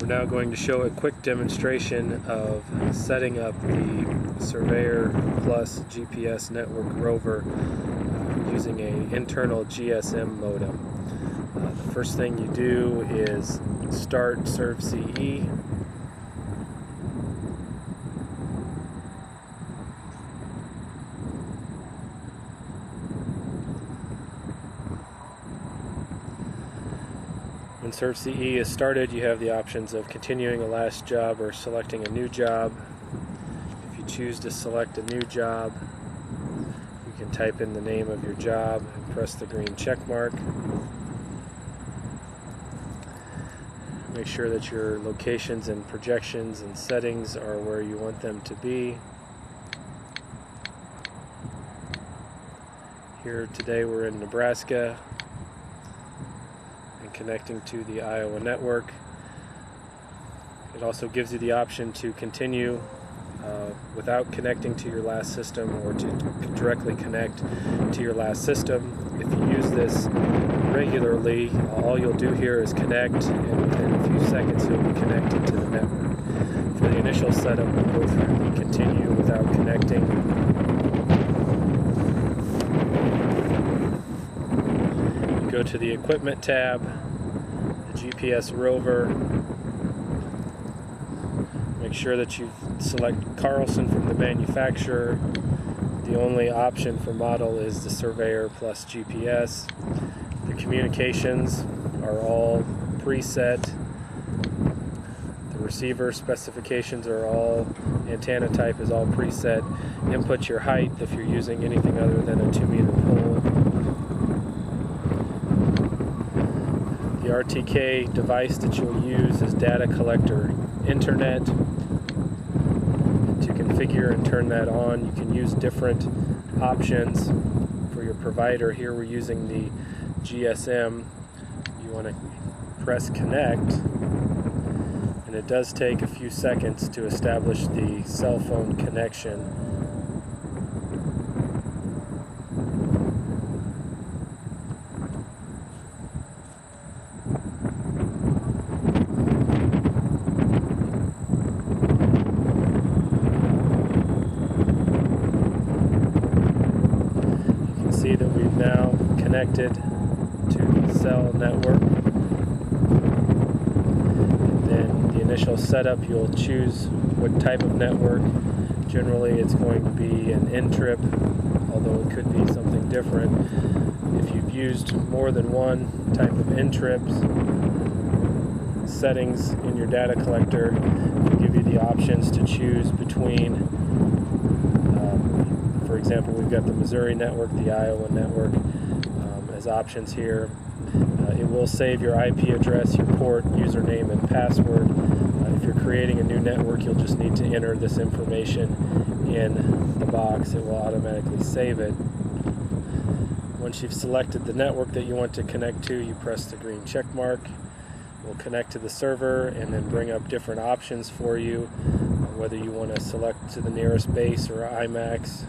now going to show a quick demonstration of setting up the Surveyor Plus GPS network Rover using an internal GSM modem. The first thing you do is start serve-CE. When serve-CE is started, you have the options of continuing a last job or selecting a new job. If you choose to select a new job, you can type in the name of your job and press the green check mark. Make sure that your locations and projections and settings are where you want them to be. Here today we're in Nebraska and connecting to the Iowa network. It also gives you the option to continue without connecting to your last system or to directly connect to your last system. If you use this regularly, all you'll do here is connect, and within a few seconds you'll be connected to the network. For the initial setup, we'll go through the continue without connecting. You go to the equipment tab, the GPS Rover. Make sure that you select Carlson from the manufacturer. The only option for model is the Surveyor Plus GPS. The communications are all preset. The receiver specifications are all, antenna type is all preset. Input your height if you're using anything other than a 2-meter pole. The RTK device that you'll use is data collector internet. To configure and turn that on, you can use different options for your provider. Here we're using the GSM. You want to press connect, and it does take a few seconds to establish the cell phone connection. See that we've now connected to the cell network. And then the initial setup, you'll choose what type of network. Generally it's going to be an N-trip, although it could be something different. If you've used more than one type of N-trips, settings in your data collector will give you the options to choose between. For example, we've got the Missouri network, the Iowa network as options here. It will save your IP address, your port, username, and password. If you're creating a new network, you'll just need to enter this information in the box. It will automatically save it. Once you've selected the network that you want to connect to, you press the green check mark. We'll connect to the server and then bring up different options for you, whether you want to select to the nearest base or IMAX,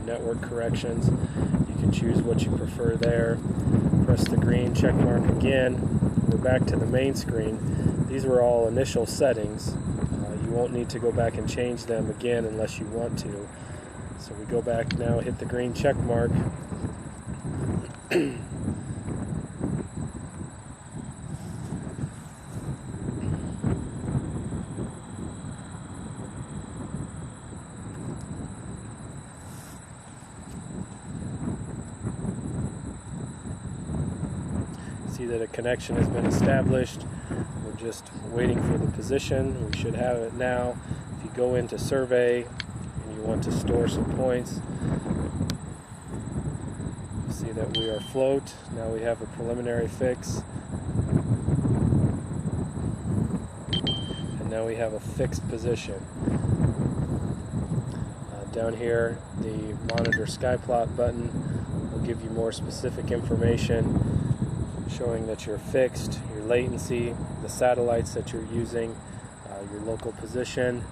network corrections. You can choose what you prefer there. Press the green check mark again. We're back to the main screen. These were all initial settings. You won't need to go back and change them again unless you want to. So we go back now, hit the green check mark. See that a connection has been established. We're just waiting for the position. We should have it now. If you go into survey and you want to store some points, you see that we are float. Now we have a preliminary fix. And now we have a fixed position. Down here, the monitor skyplot button will give you more specific information, showing that you're fixed, your latency, the satellites that you're using, your local position.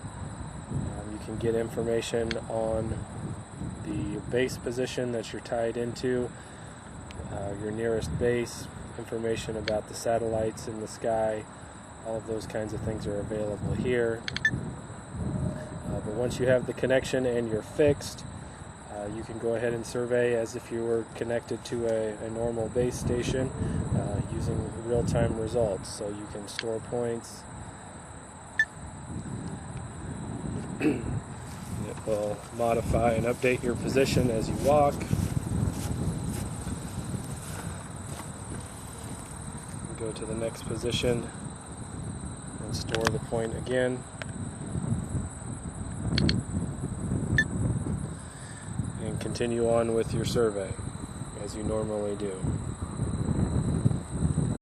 You can get information on the base position that you're tied into, your nearest base, information about the satellites in the sky, All of those kinds of things are available here. But once you have the connection and you're fixed, you can go ahead and survey as if you were connected to a normal base station using real-time results. So you can store points. It will modify and update your position as you walk. Go to the next position and store the point again. And continue on with your survey as you normally do.